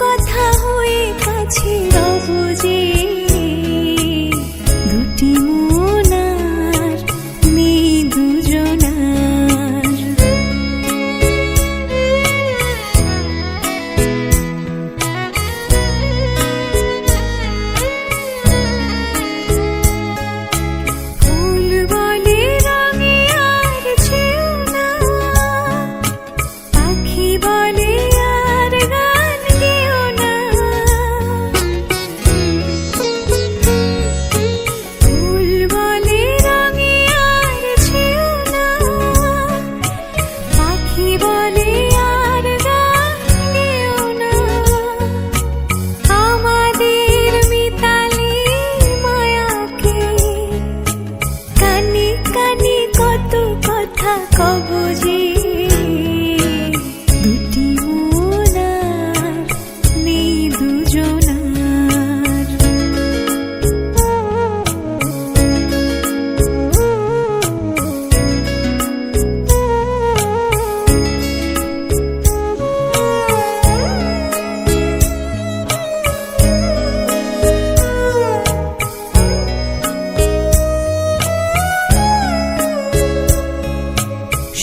কথা হয়ে কাছে রব যে দুটি মন আর নেই দুজনার। ফুল বলে রঙে আর ছেও না, পাখি বলে আর গান গেও না। ফুল বলে রঙে আর ছেও না, পাখি বলে আর গান গেও না। আমাদের মিতালি মায়াকে কানে কানে কত কথা কব যে দুটি মন আর নেই দুজনার।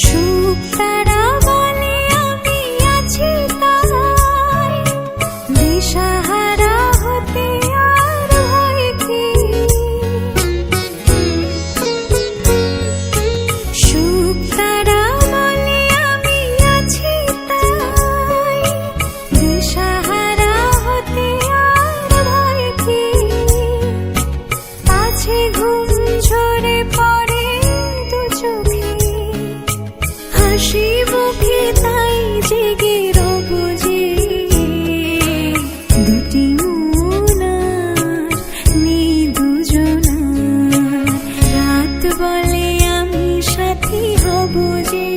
সুখ তারা বলে আমি আছি তাই, দিশাহারা হতে আর ভয় কি। সুখ তারা বলে আমি আছি তাই, দিশাহারা হতে আর ভয় কি। আছে ঘুম ঝরে পড়ে দু চোখে, হাসি মুখে তাই জেগে রব যে দুটি মন আর নেই দুজনার। রাত বলে আমি সাথী হব যে,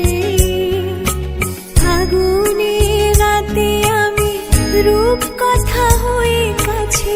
ফাগুনে রাতে আমি রূপ কথা হয়ে কাছে